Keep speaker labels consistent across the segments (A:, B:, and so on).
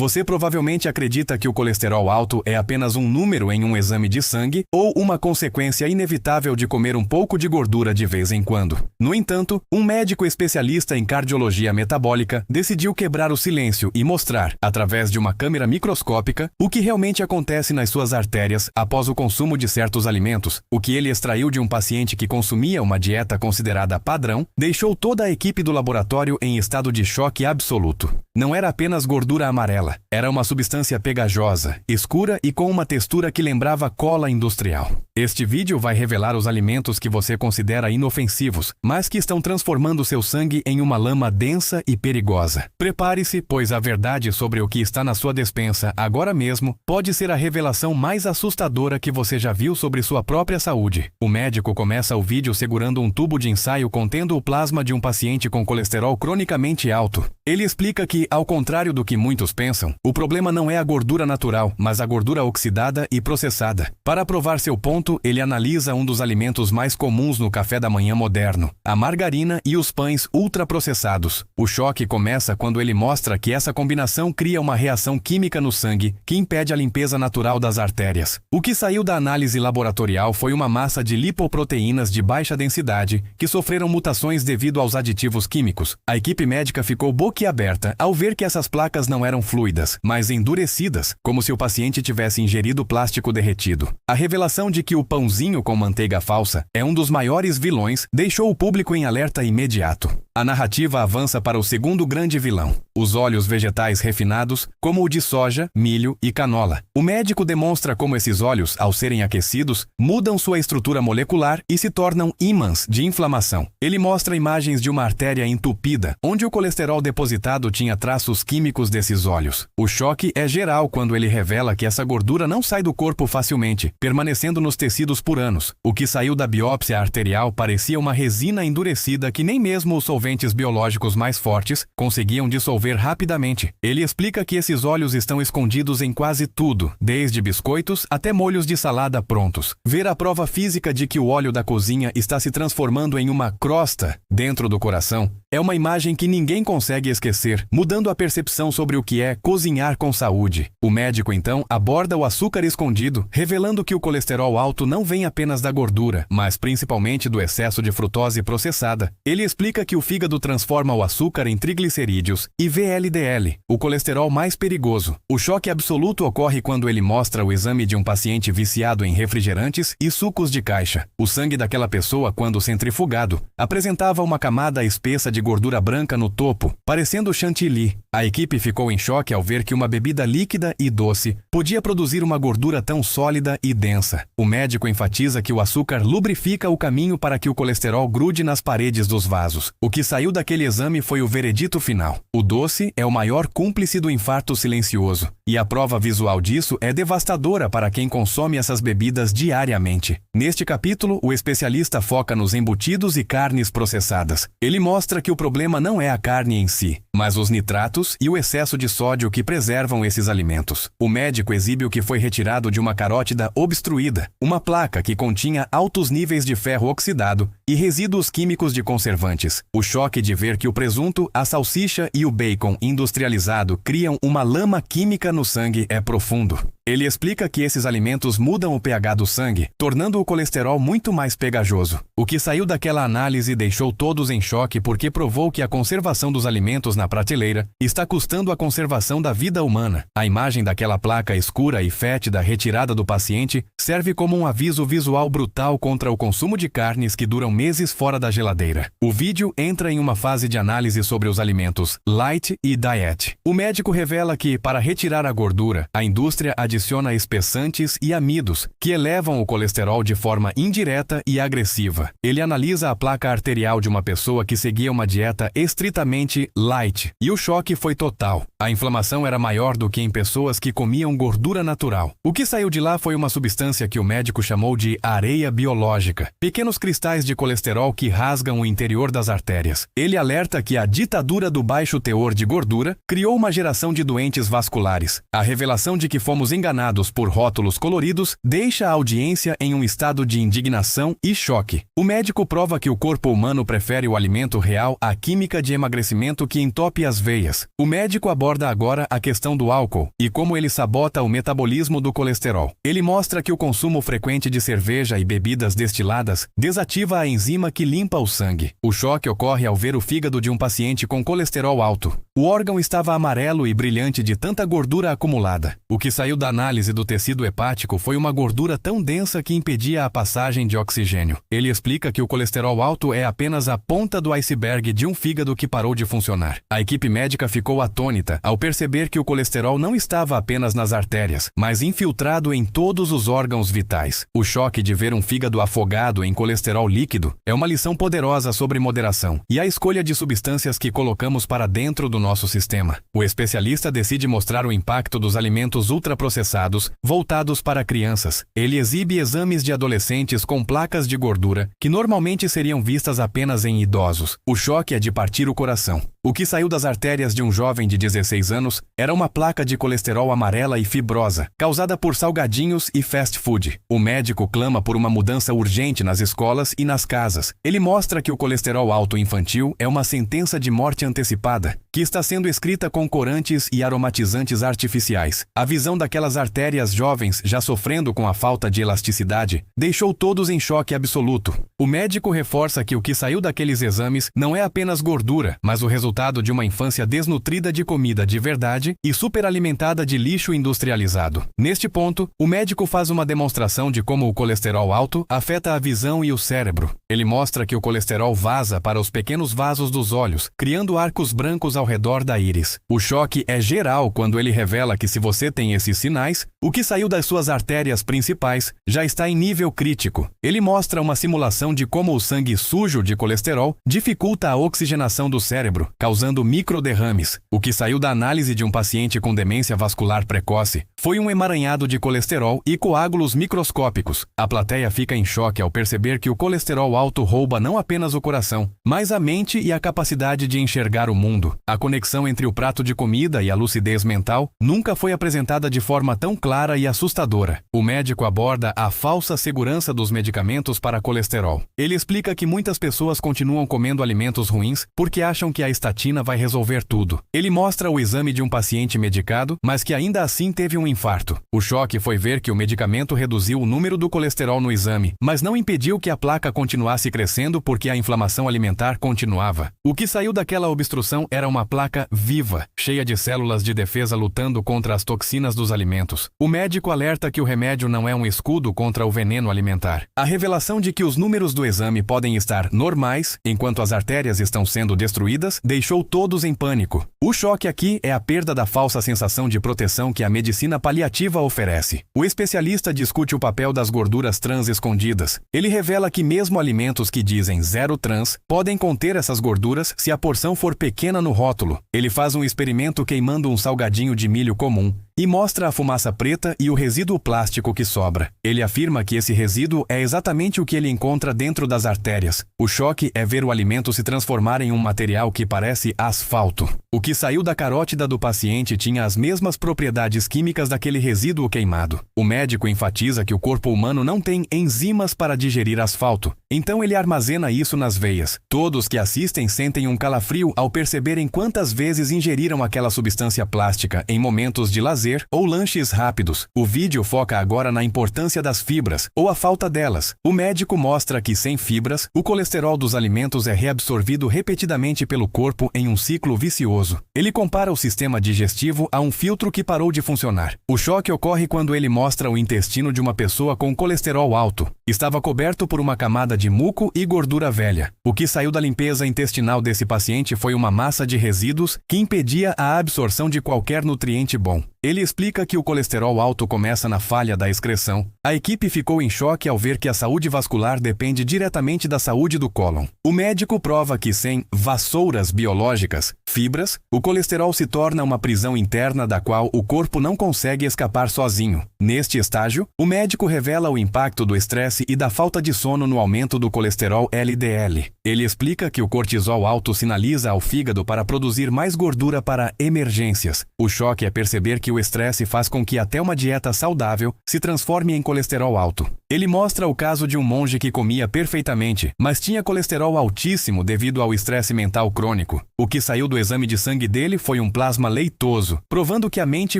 A: Você provavelmente acredita que o colesterol alto é apenas um número em um exame de sangue ou uma consequência inevitável de comer um pouco de gordura de vez em quando. No entanto, um médico especialista em cardiologia metabólica decidiu quebrar o silêncio e mostrar, através de uma câmera microscópica, o que realmente acontece nas suas artérias após o consumo de certos alimentos. O que ele extraiu de um paciente que consumia uma dieta considerada padrão deixou toda a equipe do laboratório em estado de choque absoluto. Não era apenas gordura amarela, era uma substância pegajosa, escura e com uma textura que lembrava cola industrial. Este vídeo vai revelar os alimentos que você considera inofensivos, mas que estão transformando seu sangue em uma lama densa e perigosa. Prepare-se, pois a verdade sobre o que está na sua despensa agora mesmo pode ser a revelação mais assustadora que você já viu sobre sua própria saúde. O médico começa o vídeo segurando um tubo de ensaio contendo o plasma de um paciente com colesterol cronicamente alto. Ele explica que, ao contrário do que muitos pensam, o problema não é a gordura natural, mas a gordura oxidada e processada. Para provar seu ponto, ele analisa um dos alimentos mais comuns no café da manhã moderno, a margarina e os pães ultraprocessados. O choque começa quando ele mostra que essa combinação cria uma reação química no sangue que impede a limpeza natural das artérias. O que saiu da análise laboratorial foi uma massa de lipoproteínas de baixa densidade que sofreram mutações devido aos aditivos químicos. A equipe médica ficou boquiaberta ao ver que essas placas não eram fluidas, mas endurecidas, como se o paciente tivesse ingerido plástico derretido. A revelação de que o pãozinho com manteiga falsa é um dos maiores vilões deixou o público em alerta imediato. A narrativa avança para o segundo grande vilão, os óleos vegetais refinados, como o de soja, milho e canola. O médico demonstra como esses óleos, ao serem aquecidos, mudam sua estrutura molecular e se tornam ímãs de inflamação. Ele mostra imagens de uma artéria entupida, onde o colesterol depositado tinha traços químicos desses óleos. O choque é geral quando ele revela que essa gordura não sai do corpo facilmente, permanecendo nos tecidos por anos. O que saiu da biópsia arterial parecia uma resina endurecida que nem mesmo os solventes biológicos mais fortes conseguiam dissolver rapidamente. Ele explica que esses óleos estão escondidos em quase tudo, desde biscoitos até molhos de salada prontos. Ver a prova física de que o óleo da cozinha está se transformando em uma crosta dentro do coração é uma imagem que ninguém consegue esquecer, mudando a percepção sobre o que é cozinhar com saúde. O médico, então, aborda o açúcar escondido, revelando que o colesterol alto não vem apenas da gordura, mas principalmente do excesso de frutose processada. Ele explica que o fígado transforma o açúcar em triglicerídeos e VLDL, o colesterol mais perigoso. O choque absoluto ocorre quando ele mostra o exame de um paciente viciado em refrigerantes e sucos de caixa. O sangue daquela pessoa, quando centrifugado, apresentava uma camada espessa de gordura branca no topo, parecendo chantilly. A equipe ficou em choque ao ver que uma bebida líquida e doce podia produzir uma gordura tão sólida e densa. O médico enfatiza que o açúcar lubrifica o caminho para que o colesterol grude nas paredes dos vasos. O que saiu daquele exame foi o veredito final. O doce é o maior cúmplice do infarto silencioso, e a prova visual disso é devastadora para quem consome essas bebidas diariamente. Neste capítulo, o especialista foca nos embutidos e carnes processadas. Ele mostra que o problema não é a carne em si, mas os nitratos e o excesso de sódio que preservam esses alimentos. O médico exibe o que foi retirado de uma carótida obstruída, uma placa que continha altos níveis de ferro oxidado e resíduos químicos de conservantes. O choque de ver que o presunto, a salsicha e o bacon industrializado criam uma lama química no sangue é profundo. Ele explica que esses alimentos mudam o pH do sangue, tornando o colesterol muito mais pegajoso. O que saiu daquela análise deixou todos em choque porque provou que a conservação dos alimentos na prateleira está custando a conservação da vida humana. A imagem daquela placa escura e fétida retirada do paciente serve como um aviso visual brutal contra o consumo de carnes que duram meses fora da geladeira. O vídeo entra em uma fase de análise sobre os alimentos light e diet. O médico revela que, para retirar a gordura, a indústria adiciona espessantes e amidos, que elevam o colesterol de forma indireta e agressiva. Ele analisa a placa arterial de uma pessoa que seguia uma dieta estritamente light, e o choque foi total. A inflamação era maior do que em pessoas que comiam gordura natural. O que saiu de lá foi uma substância que o médico chamou de areia biológica, pequenos cristais de colesterol que rasgam o interior das artérias. Ele alerta que a ditadura do baixo teor de gordura criou uma geração de doentes vasculares. A revelação de que fomos enganados por rótulos coloridos, deixa a audiência em um estado de indignação e choque. O médico prova que o corpo humano prefere o alimento real à química de emagrecimento que entope as veias. O médico aborda agora a questão do álcool e como ele sabota o metabolismo do colesterol. Ele mostra que o consumo frequente de cerveja e bebidas destiladas desativa a enzima que limpa o sangue. O choque ocorre ao ver o fígado de um paciente com colesterol alto. O órgão estava amarelo e brilhante de tanta gordura acumulada. O que saiu da análise do tecido hepático foi uma gordura tão densa que impedia a passagem de oxigênio. Ele explica que o colesterol alto é apenas a ponta do iceberg de um fígado que parou de funcionar. A equipe médica ficou atônita ao perceber que o colesterol não estava apenas nas artérias, mas infiltrado em todos os órgãos vitais. O choque de ver um fígado afogado em colesterol líquido é uma lição poderosa sobre moderação e a escolha de substâncias que colocamos para dentro do nosso sistema. O especialista decide mostrar o impacto dos alimentos ultraprocessados voltados para crianças. Ele exibe exames de adolescentes com placas de gordura que normalmente seriam vistas apenas em idosos. O choque é de partir o coração. O que saiu das artérias de um jovem de 16 anos era uma placa de colesterol amarela e fibrosa, causada por salgadinhos e fast food. O médico clama por uma mudança urgente nas escolas e nas casas. Ele mostra que o colesterol alto infantil é uma sentença de morte antecipada, que está sendo escrita com corantes e aromatizantes artificiais. A visão daquelas artérias jovens já sofrendo com a falta de elasticidade deixou todos em choque absoluto. O médico reforça que o que saiu daqueles exames não é apenas gordura, mas o resultado de uma infância desnutrida de comida de verdade e superalimentada de lixo industrializado. Neste ponto, o médico faz uma demonstração de como o colesterol alto afeta a visão e o cérebro. Ele mostra que o colesterol vaza para os pequenos vasos dos olhos, criando arcos brancos ao redor da íris. O choque é geral quando ele revela que se você tem esses sinais, o que saiu das suas artérias principais já está em nível crítico. Ele mostra uma simulação de como o sangue sujo de colesterol dificulta a oxigenação do cérebro, causando microderrames. O que saiu da análise de um paciente com demência vascular precoce foi um emaranhado de colesterol e coágulos microscópicos. A plateia fica em choque ao perceber que o colesterol alto rouba não apenas o coração, mas a mente e a capacidade de enxergar o mundo. A conexão entre o prato de comida e a lucidez mental nunca foi apresentada de forma tão clara e assustadora. O médico aborda a falsa segurança dos medicamentos para colesterol. Ele explica que muitas pessoas continuam comendo alimentos ruins porque acham que a estatina vai resolver tudo. Ele mostra o exame de um paciente medicado, mas que ainda assim teve um infarto. O choque foi ver que o medicamento reduziu o número do colesterol no exame, mas não impediu que a placa continuasse crescendo porque a inflamação alimentar continuava. O que saiu daquela obstrução era uma placa viva, cheia de células de defesa lutando contra as toxinas dos alimentos. O médico alerta que o remédio não é um escudo contra o veneno alimentar. A revelação de que os números do exame podem estar normais, enquanto as artérias estão sendo destruídas, deixou todos em pânico. O choque aqui é a perda da falsa sensação de proteção que a medicina paliativa oferece. O especialista discute o papel das gorduras trans escondidas. Ele revela que mesmo alimentos que dizem zero trans podem conter essas gorduras se a porção for pequena no rótulo. Ele faz um experimento queimando um salgadinho de milho comum e mostra a fumaça preta e o resíduo plástico que sobra. Ele afirma que esse resíduo é exatamente o que ele encontra dentro das artérias. O choque é ver o alimento se transformar em um material que parece asfalto. O que saiu da carótida do paciente tinha as mesmas propriedades químicas daquele resíduo queimado. O médico enfatiza que o corpo humano não tem enzimas para digerir asfalto, então ele armazena isso nas veias. Todos que assistem sentem um calafrio ao perceberem quantas vezes ingeriram aquela substância plástica em momentos de lazer ou lanches rápidos. O vídeo foca agora na importância das fibras, ou a falta delas. O médico mostra que sem fibras, o colesterol dos alimentos é reabsorvido repetidamente pelo corpo em um ciclo vicioso. Ele compara o sistema digestivo a um filtro que parou de funcionar. O choque ocorre quando ele mostra o intestino de uma pessoa com colesterol alto. Estava coberto por uma camada de muco e gordura velha. O que saiu da limpeza intestinal desse paciente foi uma massa de resíduos que impedia a absorção de qualquer nutriente bom. Ele explica que o colesterol alto começa na falha da excreção. A equipe ficou em choque ao ver que a saúde vascular depende diretamente da saúde do cólon. O médico prova que sem vassouras biológicas, fibras, o colesterol se torna uma prisão interna da qual o corpo não consegue escapar sozinho. Neste estágio, o médico revela o impacto do estresse estresse e da falta de sono no aumento do colesterol LDL. Ele explica que o cortisol alto sinaliza ao fígado para produzir mais gordura para emergências. O choque é perceber que o estresse faz com que até uma dieta saudável se transforme em colesterol alto. Ele mostra o caso de um monge que comia perfeitamente, mas tinha colesterol altíssimo devido ao estresse mental crônico. O que saiu do exame de sangue dele foi um plasma leitoso, provando que a mente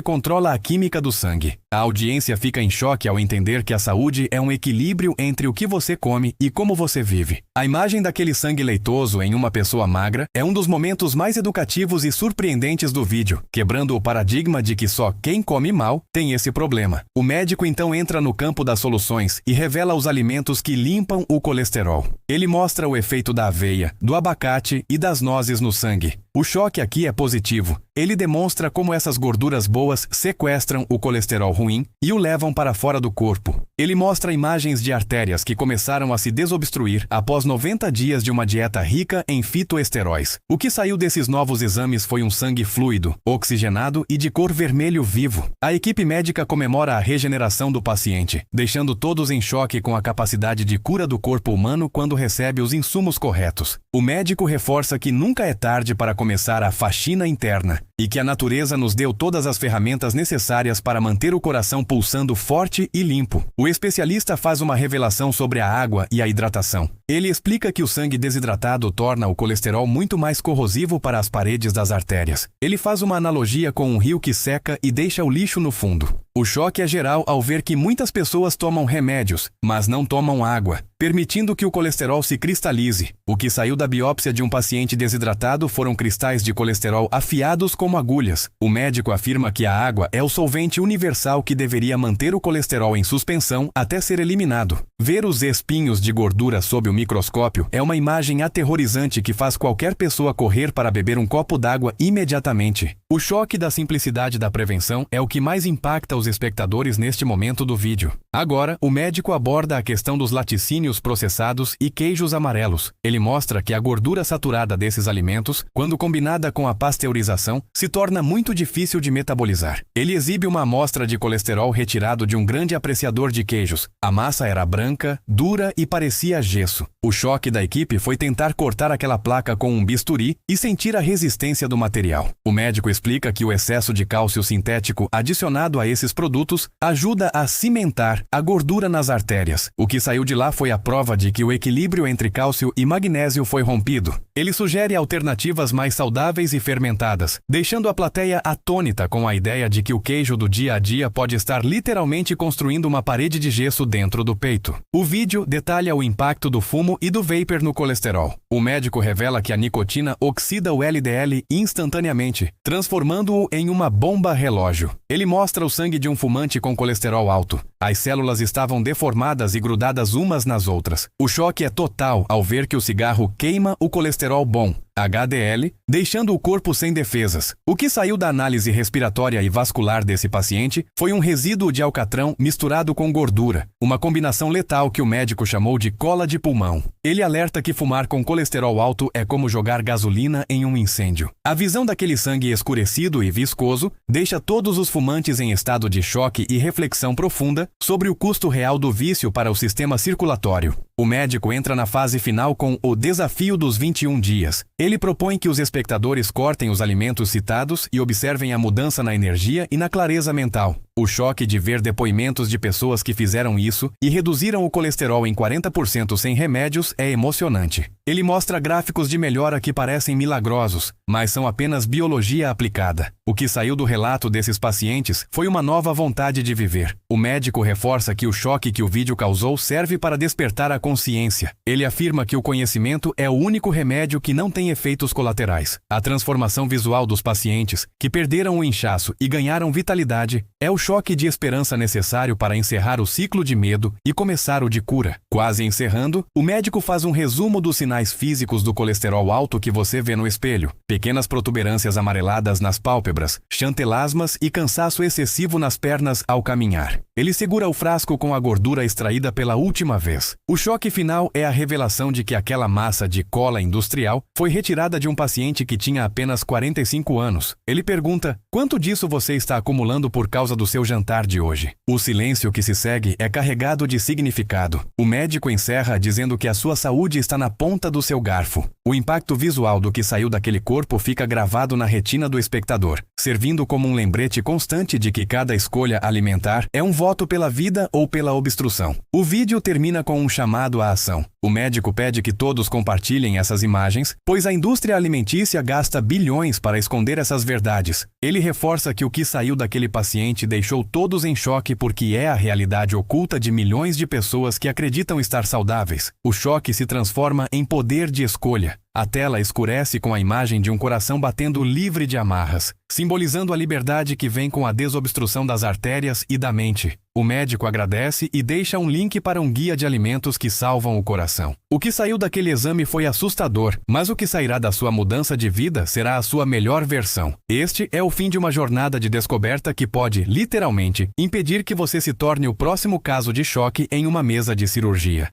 A: controla a química do sangue. A audiência fica em choque ao entender que a saúde é um equilíbrio entre o que você come e como você vive. A imagem daquele sangue leitoso em uma pessoa magra é um dos momentos mais educativos e surpreendentes do vídeo, quebrando o paradigma de que só quem come mal tem esse problema. O médico então entra no campo das soluções e revela os alimentos que limpam o colesterol. Ele mostra o efeito da aveia, do abacate e das nozes no sangue. O choque aqui é positivo. Ele demonstra como essas gorduras boas sequestram o colesterol ruim e o levam para fora do corpo. Ele mostra imagens de artérias que começaram a se desobstruir após 90 dias de uma dieta rica em fitoesteróis. O que saiu desses novos exames foi um sangue fluido, oxigenado e de cor vermelho vivo. A equipe médica comemora a regeneração do paciente, deixando todos em choque com a capacidade de cura do corpo humano quando recebe os insumos corretos. O médico reforça que nunca é tarde para começar a faxina interna e que a natureza nos deu todas as ferramentas necessárias para manter o coração pulsando forte e limpo. O especialista faz uma revelação sobre a água e a hidratação. Ele explica que o sangue desidratado torna o colesterol muito mais corrosivo para as paredes das artérias. Ele faz uma analogia com um rio que seca e deixa o lixo no fundo. O choque é geral ao ver que muitas pessoas tomam remédios, mas não tomam água, permitindo que o colesterol se cristalize. O que saiu da biópsia de um paciente desidratado foram cristais de colesterol afiados como agulhas. O médico afirma que a água é o solvente universal que deveria manter o colesterol em suspensão até ser eliminado. Ver os espinhos de gordura sob o microscópio é uma imagem aterrorizante que faz qualquer pessoa correr para beber um copo d'água imediatamente. O choque da simplicidade da prevenção é o que mais impacta os espectadores neste momento do vídeo. Agora, o médico aborda a questão dos laticínios processados e queijos amarelos. Ele mostra que a gordura saturada desses alimentos, quando combinada com a pasteurização, se torna muito difícil de metabolizar. Ele exibe uma amostra de colesterol retirado de um grande apreciador de queijos. A massa era branca, dura e parecia gesso. O choque da equipe foi tentar cortar aquela placa com um bisturi e sentir a resistência do material. O médico explica que o excesso de cálcio sintético adicionado a esses produtos ajuda a cimentar a gordura nas artérias. O que saiu de lá foi a prova de que o equilíbrio entre cálcio e magnésio foi rompido. Ele sugere alternativas mais saudáveis e fermentadas, deixando a plateia atônita com a ideia de que o queijo do dia a dia pode estar literalmente construindo uma parede de gesso dentro do peito. O vídeo detalha o impacto do fumo e do vapor no colesterol. O médico revela que a nicotina oxida o LDL instantaneamente, transformando-o em uma bomba relógio. Ele mostra o sangue de um fumante com colesterol alto. As células estavam deformadas e grudadas umas nas outras. O choque é total ao ver que o cigarro queima o colesterol bom, HDL, deixando o corpo sem defesas. O que saiu da análise respiratória e vascular desse paciente foi um resíduo de alcatrão misturado com gordura, uma combinação letal que o médico chamou de cola de pulmão. Ele alerta que fumar com colesterol alto é como jogar gasolina em um incêndio. A visão daquele sangue escurecido e viscoso deixa todos os fumantes em estado de choque e reflexão profunda sobre o custo real do vício para o sistema circulatório. O médico entra na fase final com o desafio dos 21 dias. Ele propõe que os espectadores cortem os alimentos citados e observem a mudança na energia e na clareza mental. O choque de ver depoimentos de pessoas que fizeram isso e reduziram o colesterol em 40% sem remédios é emocionante. Ele mostra gráficos de melhora que parecem milagrosos, mas são apenas biologia aplicada. O que saiu do relato desses pacientes foi uma nova vontade de viver. O médico reforça que o choque que o vídeo causou serve para despertar a consciência. Ele afirma que o conhecimento é o único remédio que não tem efeitos colaterais. A transformação visual dos pacientes, que perderam o inchaço e ganharam vitalidade, é o choque de esperança necessário para encerrar o ciclo de medo e começar o de cura. Quase encerrando, o médico faz um resumo dos sinais físicos do colesterol alto que você vê no espelho. Pequenas protuberâncias amareladas nas pálpebras, chantelasmas e cansaço excessivo nas pernas ao caminhar. Ele segura o frasco com a gordura extraída pela última vez. O choque final é a revelação de que aquela massa de cola industrial foi retirada de um paciente que tinha apenas 45 anos. Ele pergunta: quanto disso você está acumulando por causa causa do seu jantar de hoje. O silêncio que se segue é carregado de significado. O médico encerra dizendo que a sua saúde está na ponta do seu garfo. O impacto visual do que saiu daquele corpo fica gravado na retina do espectador, servindo como um lembrete constante de que cada escolha alimentar é um voto pela vida ou pela obstrução. O vídeo termina com um chamado à ação. O médico pede que todos compartilhem essas imagens, pois a indústria alimentícia gasta bilhões para esconder essas verdades. Ele reforça que o que saiu daquele paciente deixou todos em choque porque é a realidade oculta de milhões de pessoas que acreditam estar saudáveis. O choque se transforma em poder de escolha. A tela escurece com a imagem de um coração batendo livre de amarras, simbolizando a liberdade que vem com a desobstrução das artérias e da mente. O médico agradece e deixa um link para um guia de alimentos que salvam o coração. O que saiu daquele exame foi assustador, mas o que sairá da sua mudança de vida será a sua melhor versão. Este é o fim de uma jornada de descoberta que pode, literalmente, impedir que você se torne o próximo caso de choque em uma mesa de cirurgia.